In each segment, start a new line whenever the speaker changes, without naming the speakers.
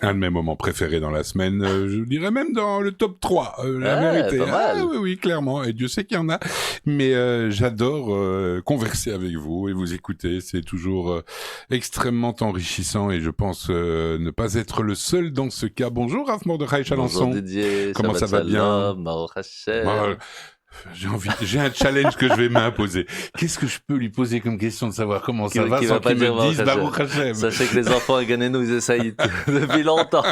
Un de mes moments préférés dans la semaine, je dirais même dans le top 3, la
Ah,
vérité.
pas mal.
Ah oui, clairement, et Dieu sait qu'il y en a. Mais j'adore converser avec vous et vous écouter, c'est toujours extrêmement enrichissant et je pense ne pas être le seul dans ce cas. Bonjour Raph Mordechai
Bonjour
Chalençon,
Didier,
comment ça
Shabbat
va bien?
Shalom, Baruch
Bah,
Hashem.
j'ai un challenge que je vais m'imposer. Qu'est-ce que je peux lui poser comme question de savoir comment ça va
Qui
sans
va pas
qu'il me
dire Baruch
dise
Hashem.
Baruch Hashem?
Sachez que les enfants à Ganenou, ils essayent depuis longtemps.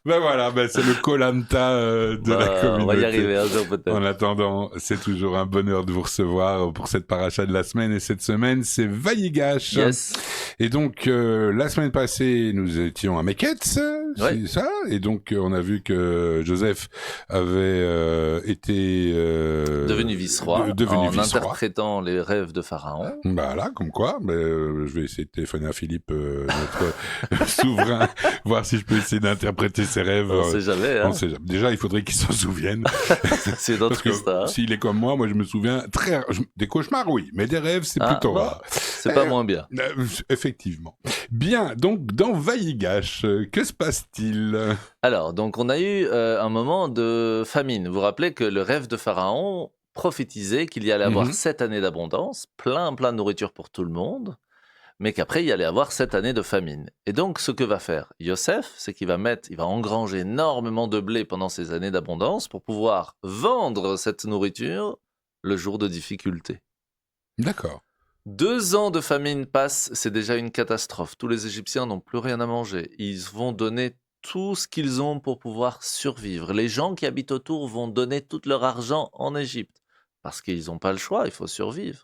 Ben voilà, c'est le Koh-Lanta de la communauté.
On va y arriver un jour peut-être.
En attendant, c'est toujours un bonheur de vous recevoir pour cette paracha de la semaine. Et cette semaine, c'est Vayigash.
Yes.
Et donc, la semaine passée, nous étions à Meketz,
Ouais.
c'est ça. Et donc, on a vu que Joseph avait été...
Devenu vice-roi,
devenu
en
vice-roi.
interprétant les rêves de Pharaon.
Voilà, comme quoi. Je vais essayer de téléphoner à Philippe, notre souverain, voir si je peux essayer d'interpréter ses rêves.
On sait jamais, hein.
On sait jamais. Déjà, il faudrait qu'il s'en souvienne.
C'est une autre
Parce que
histoire.
s'il est comme moi je me souviens des cauchemars, oui, mais des rêves, c'est
Ah,
plutôt
bon,
rare.
c'est pas moins bien.
Effectivement. Bien, donc dans Vayigash, que se passe-t-il?
Alors, donc on a eu un moment de famine. Vous vous rappelez que le rêve de Pharaon prophétisait qu'il y allait avoir 7 années d'abondance, plein de nourriture pour tout le monde, mais qu'après il y allait avoir 7 années de famine. Et donc ce que va faire Yosef, c'est qu'il va engranger énormément de blé pendant ces années d'abondance pour pouvoir vendre cette nourriture le jour de difficulté.
D'accord.
2 ans de famine passent, c'est déjà une catastrophe. Tous les Égyptiens n'ont plus rien à manger. Ils vont donner tout ce qu'ils ont pour pouvoir survivre. Les gens qui habitent autour vont donner tout leur argent en Égypte parce qu'ils n'ont pas le choix, il faut survivre.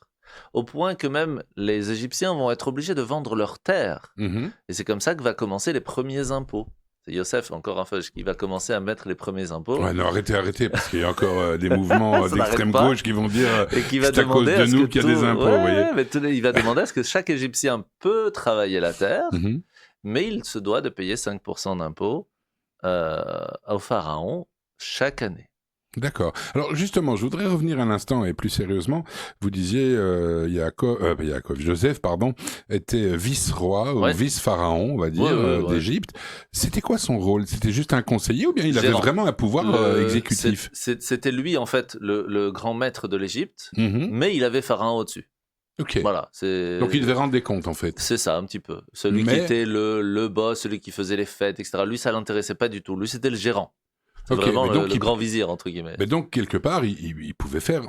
Au point que même les Égyptiens vont être obligés de vendre leurs terres. Et c'est comme ça que va commencer les premiers impôts. C'est Yosef, encore un feuge, qui va commencer à mettre les premiers impôts.
Ouais, non, arrêtez, parce qu'il y a encore des mouvements
Ça
d'extrême
n'arrête pas.
gauche qui vont dire
Et qui va
c'est à cause
demander
de
à ce
nous
que
qu'il y a des impôts, vous voyez.
mais il va demander à ce que chaque Égyptien peut travailler la terre, mais il se doit de payer 5% d'impôts au pharaon chaque année.
D'accord. Alors justement, je voudrais revenir un instant et plus sérieusement. Vous disiez Joseph, était vice-roi ou vice-pharaon, on va dire, d'Égypte. C'était quoi son rôle? C'était juste un conseiller ou bien il avait vraiment un pouvoir exécutif?
C'était lui en fait le grand maître de l'Égypte, mais il avait pharaon au-dessus.
Ok.
Voilà,
donc il devait rendre des comptes en fait.
C'est ça, un petit peu. Celui qui était le boss, celui qui faisait les fêtes, etc. Lui, ça l'intéressait pas du tout. Lui, c'était le gérant. C'est vraiment le grand vizir, entre guillemets.
Mais donc, quelque part, il pouvait faire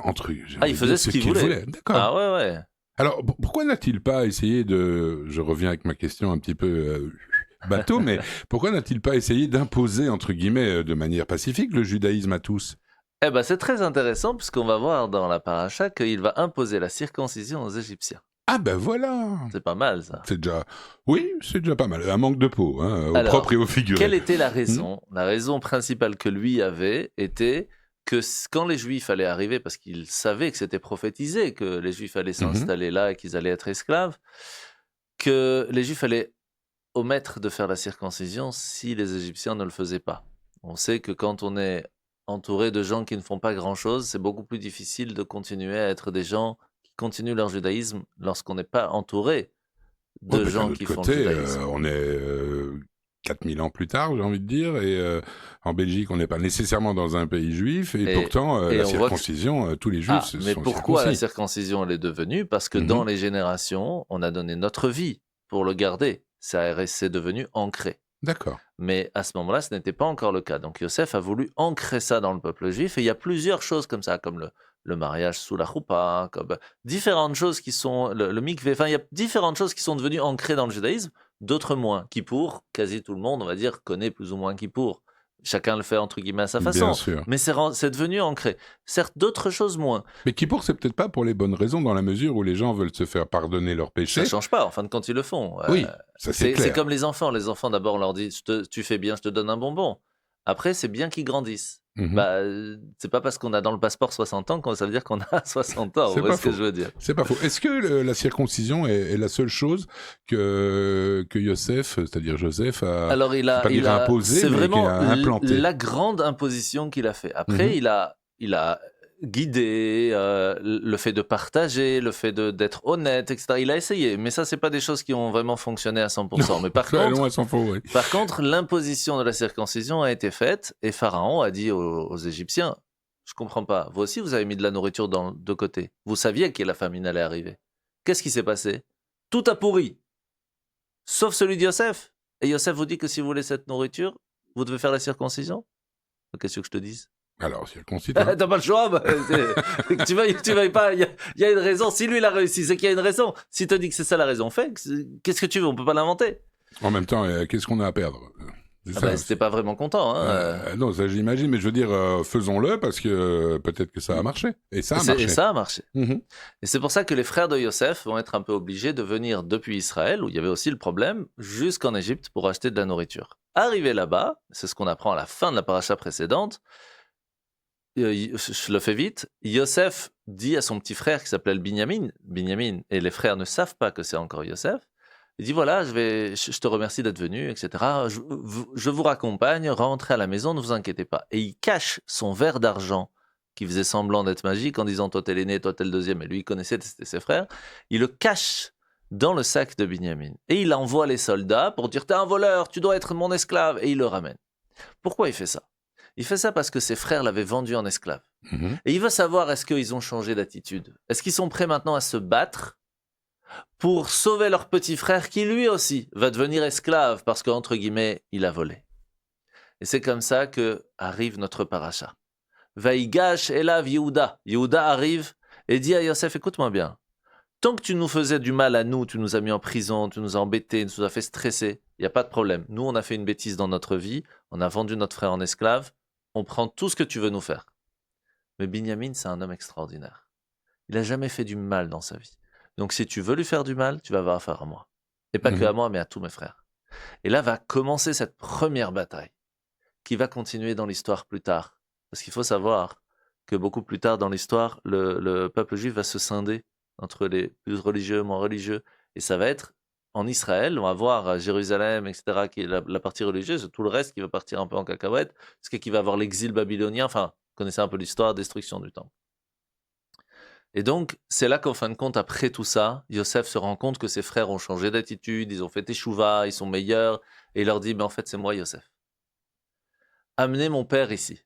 il faisait ce qu'il voulait.
D'accord.
Ah ouais.
Alors, pourquoi n'a-t-il pas essayé je reviens avec ma question un petit peu bateau, mais pourquoi n'a-t-il pas essayé d'imposer, entre guillemets, de manière pacifique, le judaïsme à tous?
C'est très intéressant, puisqu'on va voir dans la paracha qu'il va imposer la circoncision aux Égyptiens.
Ah ben voilà.
C'est pas mal, ça.
C'est déjà pas mal. Un manque de peau, au propre et au figuré.
Quelle était la raison? La raison principale que lui avait était que quand les Juifs allaient arriver, parce qu'il savait que c'était prophétisé, que les Juifs allaient s'installer là et qu'ils allaient être esclaves, que les Juifs allaient omettre de faire la circoncision si les Égyptiens ne le faisaient pas. On sait que quand on est entouré de gens qui ne font pas grand-chose, c'est beaucoup plus difficile de continuer à être des gens continuent leur judaïsme lorsqu'on n'est pas entouré de gens qui font le judaïsme.
On est 4000 ans plus tard, j'ai envie de dire, et en Belgique, on n'est pas nécessairement dans un pays juif, et pourtant, la circoncision, tous les juifs sont
mais pourquoi
circoncis.
la circoncision, elle est devenue? Parce que dans les générations, on a donné notre vie pour le garder. C'est devenu ancré.
D'accord.
Mais à ce moment-là, ce n'était pas encore le cas. Donc Yosef a voulu ancrer ça dans le peuple juif, et il y a plusieurs choses comme ça, comme le mariage sous la choupa, comme différentes choses qui sont, le mikvé, enfin il y a différentes choses qui sont devenues ancrées dans le judaïsme, d'autres moins. Kippour, quasi tout le monde, on va dire, connaît plus ou moins Kippour. Chacun le fait entre guillemets à sa façon.
Bien sûr.
Mais c'est devenu ancré. Certes, d'autres choses moins.
Mais Kippour, c'est peut-être pas pour les bonnes raisons, dans la mesure où les gens veulent se faire pardonner leurs péchés.
Ça change pas, en fin de compte, ils le font.
Oui, ça c'est clair.
C'est comme les enfants. Les enfants, d'abord, on leur dit tu fais bien, je te donne un bonbon. Après, c'est bien qu'ils grandissent. C'est pas parce qu'on a dans le passeport 60 ans que ça veut dire qu'on a 60 ans. C'est ce que je veux dire.
C'est pas faux. Est-ce que la circoncision est la seule chose que Yosef, c'est-à-dire Joseph, a imposé,
c'est vraiment
implanté.
La grande imposition qu'il a fait. Après, il a guider, le fait de partager, le fait d'être honnête, etc. Il a essayé, mais ça, c'est pas des choses qui ont vraiment fonctionné à 100%.
Non,
mais par contre, l'imposition de la circoncision a été faite et Pharaon a dit aux Égyptiens, je comprends pas, vous aussi vous avez mis de la nourriture de côté. Vous saviez que la famine allait arriver. Qu'est-ce qui s'est passé? Tout a pourri, sauf celui de Yosef. Et Yosef vous dit que si vous voulez cette nourriture, vous devez faire la circoncision. Qu'est-ce que je te dise?
Alors, circoncis, hein.
T'as pas le choix. Tu vas pas. Il y a une raison. Si lui il a réussi, c'est qu'il y a une raison. S'il te dit que c'est ça la raison, qu'est-ce que tu veux? On peut pas l'inventer.
En même temps, qu'est-ce qu'on a à perdre?
C'était pas vraiment content.
Non, ça j'imagine, mais je veux dire, faisons-le parce que peut-être que ça a marché. Et ça a marché.
Et ça a marché.
Mm-hmm.
Et c'est pour ça que les frères de Yosef vont être un peu obligés de venir depuis Israël, où il y avait aussi le problème, jusqu'en Égypte pour acheter de la nourriture. Arrivé là-bas, c'est ce qu'on apprend à la fin de la paracha précédente, je le fais vite, Yosef dit à son petit frère qui s'appelait Binyamin, et les frères ne savent pas que c'est encore Yosef, il dit voilà, je te remercie d'être venu, etc. Je vous raccompagne, rentrez à la maison, ne vous inquiétez pas. Et il cache son verre d'argent qui faisait semblant d'être magique en disant toi t'es l'aîné, toi t'es le deuxième, et lui il connaissait, c'était ses frères. Il le cache dans le sac de Binyamin. Et il envoie les soldats pour dire t'es un voleur, tu dois être mon esclave, et il le ramène. Pourquoi il fait ça? Il fait ça parce que ses frères l'avaient vendu en esclave.
Mm-hmm.
Et il veut savoir est-ce qu'ils ont changé d'attitude? Est-ce qu'ils sont prêts maintenant à se battre pour sauver leur petit frère qui lui aussi va devenir esclave parce qu'entre guillemets, il a volé. Et c'est comme ça que arrive notre paracha. Vaïgash elav Yehuda. Yehuda arrive et dit à Yosef, écoute-moi bien, tant que tu nous faisais du mal à nous, tu nous as mis en prison, tu nous as embêtés, tu nous as fait stresser, il n'y a pas de problème. Nous, on a fait une bêtise dans notre vie, on a vendu notre frère en esclave, on prend tout ce que tu veux nous faire. Mais Binyamin, c'est un homme extraordinaire. Il n'a jamais fait du mal dans sa vie. Donc, si tu veux lui faire du mal, tu vas avoir affaire à moi. Et pas que à moi, mais à tous mes frères. Et là va commencer cette première bataille qui va continuer dans l'histoire plus tard. Parce qu'il faut savoir que beaucoup plus tard dans l'histoire, le peuple juif va se scinder entre les plus religieux, moins religieux. Et ça va être en Israël, on va voir Jérusalem, etc., qui est la partie religieuse, tout le reste qui va partir un peu en cacahuète, ce qui va avoir l'exil babylonien, enfin, vous connaissez un peu l'histoire, destruction du temple. Et donc, c'est là qu'en fin de compte, après tout ça, Yosef se rend compte que ses frères ont changé d'attitude, ils ont fait teshuva, ils sont meilleurs, et il leur dit, mais en fait, c'est moi, Yosef. Amenez mon père ici.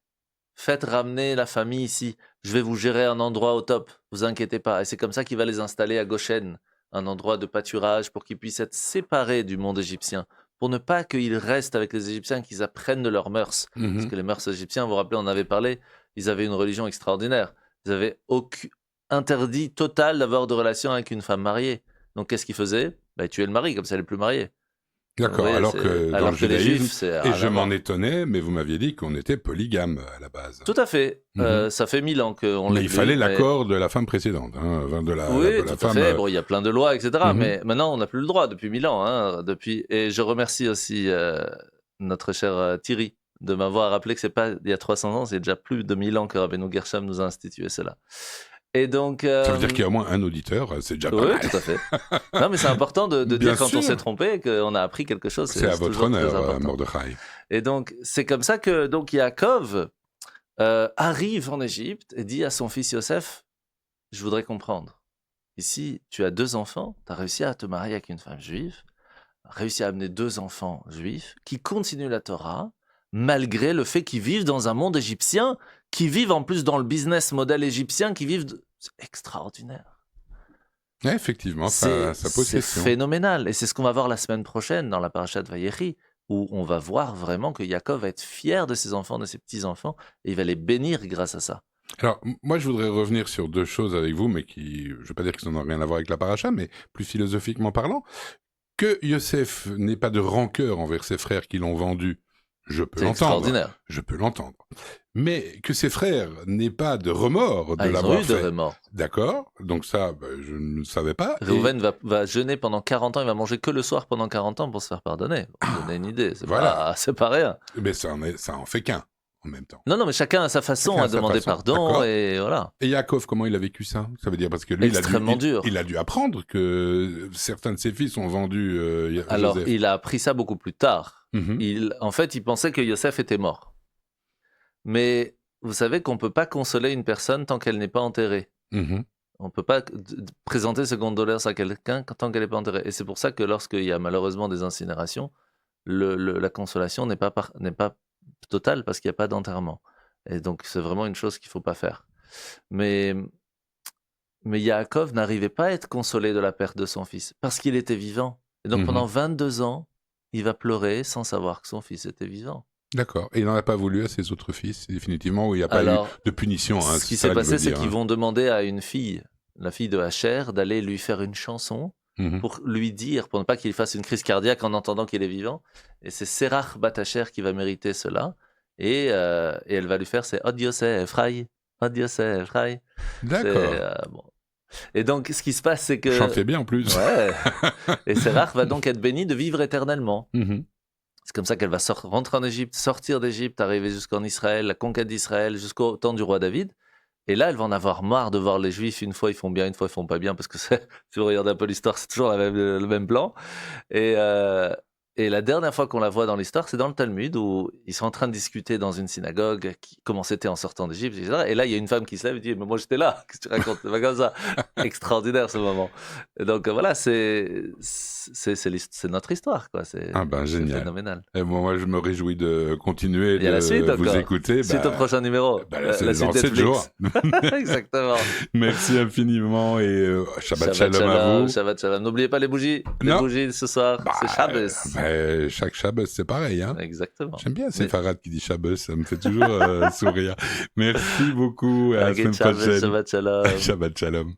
Faites ramener la famille ici. Je vais vous gérer un endroit au top, vous inquiétez pas. Et c'est comme ça qu'il va les installer à Goshen, un endroit de pâturage pour qu'ils puissent être séparés du monde égyptien, pour ne pas qu'ils restent avec les Égyptiens, qu'ils apprennent de leurs mœurs. Parce que les mœurs égyptiens, vous vous rappelez, on avait parlé, ils avaient une religion extraordinaire. Ils avaient interdit total d'avoir de relations avec une femme mariée. Donc qu'est-ce qu'ils faisaient? Ils tuaient le mari, comme ça elle n'est plus mariée.
D'accord,
voyez,
alors que dans le judaïsme, et je m'en
étonnais,
étonnais, mais vous m'aviez dit qu'on était polygame à la base.
Tout à fait. Ça fait 1000 ans qu'on l'est.
Mais il fallait l'accord de la femme précédente. Hein,
tout à fait. Bon, il y a plein de lois, etc. Mais maintenant, on n'a plus le droit depuis 1000 ans. Hein, Et je remercie aussi notre cher Thierry de m'avoir rappelé que c'est pas il y a 300 ans, c'est déjà plus de 1000 ans que Rabbeinu Gershom nous a institué cela. Et donc,
ça veut dire qu'il y a au moins un auditeur, c'est déjà pas mal.
Oui, tout à fait. Non, mais c'est important de dire quand on s'est trompé qu'on a appris quelque chose.
C'est à votre honneur, Mordechai.
Et donc, c'est comme ça que Yaakov arrive en Égypte et dit à son fils Yosef, je voudrais comprendre. Ici, tu as 2 enfants, tu as réussi à te marier avec une femme juive, réussi à amener 2 enfants juifs qui continuent la Torah, malgré le fait qu'ils vivent dans un monde égyptien, qui vivent en plus dans le business model égyptien, qui vivent... C'est extraordinaire.
Ouais, effectivement, sa possession.
C'est phénoménal. Et c'est ce qu'on va voir la semaine prochaine dans la paracha de Vayechi, où on va voir vraiment que Yaakov va être fier de ses enfants, de ses petits-enfants, et il va les bénir grâce à ça.
Alors, moi, je voudrais revenir sur 2 choses avec vous, mais qui, je ne veux pas dire que ça n'a rien à voir avec la paracha, mais plus philosophiquement parlant, que Yosef n'ait pas de rancœur envers ses frères qui l'ont vendu, je peux l'entendre. Je peux l'entendre. Mais que ses frères n'aient pas de remords de l'avoir fait.
Ils ont eu de remords.
D'accord. Donc ça, je ne savais pas.
Réhouven va jeûner pendant 40 ans. Il va manger que le soir pendant 40 ans pour se faire pardonner. Vous donner une idée. C'est pas rien.
Mais ça en fait qu'un en même temps.
Non, mais chacun a sa façon à demander pardon. Et voilà.
Et Yaakov, comment il a vécu ça? Ça veut dire parce que lui, il a dû apprendre que certains de ses fils ont vendu
Alors,
Joseph.
il a appris ça beaucoup plus tard. En fait, il pensait que Yosef était mort. Mais vous savez qu'on ne peut pas consoler une personne tant qu'elle n'est pas enterrée.
Mhm.
On ne peut pas présenter ses condoléances à quelqu'un tant qu'elle n'est pas enterrée. Et c'est pour ça que lorsqu'il y a malheureusement des incinérations, la consolation n'est pas totale parce qu'il n'y a pas d'enterrement. Et donc, c'est vraiment une chose qu'il ne faut pas faire. Mais Yaakov n'arrivait pas à être consolé de la perte de son fils parce qu'il était vivant. Et donc, pendant 22 ans, il va pleurer sans savoir que son fils était vivant.
D'accord. Et il n'en a pas voulu à ses autres fils, définitivement, où il n'y a pas eu de punition.
Ce qui s'est passé, c'est qu'ils vont demander à une fille, la fille de Hacher, d'aller lui faire une chanson pour lui dire, pour ne pas qu'il fasse une crise cardiaque en entendant qu'il est vivant. Et c'est Serach Bat Hacher qui va mériter cela. Et elle va lui faire, c'est Od Yosef Rai, Od Yosef Rai.
D'accord.
Bon. Et donc, ce qui se passe, c'est que...
Chantez bien en plus.
Ouais. Et Serach va donc être béni de vivre éternellement. C'est comme ça qu'elle va rentrer en Égypte, sortir d'Égypte, arriver jusqu'en Israël, la conquête d'Israël, jusqu'au temps du roi David. Et là, elle va en avoir marre de voir les Juifs, une fois ils font bien, une fois ils font pas bien, parce que si vous regardez un peu l'histoire, c'est toujours le même plan. Et la dernière fois qu'on la voit dans l'histoire, c'est dans le Talmud, où ils sont en train de discuter dans une synagogue, comment c'était en sortant d'Égypte, etc. Et là, il y a une femme qui se lève et dit « Mais moi, j'étais là, qu'est-ce que tu racontes ?» C'est pas comme ça. Extraordinaire, ce moment. Et donc, voilà, c'est notre histoire, quoi. C'est
génial.
Phénoménal.
Et moi, je me réjouis de continuer
de
vous écouter.
Suite au prochain numéro.
La suite Netflix. 7 jours.
Exactement.
Merci infiniment et Shabbat Shalom à vous.
Shabbat Shalom. N'oubliez pas les bougies. Les bougies ce soir, c'est Shabbos.
Chaque Shabbos, c'est pareil. Hein.
Exactement.
J'aime bien Farad qui dit Shabbos, ça me fait toujours sourire. Merci beaucoup. À la semaine prochaine.
Shabbat Shalom.
Shabbat Shalom.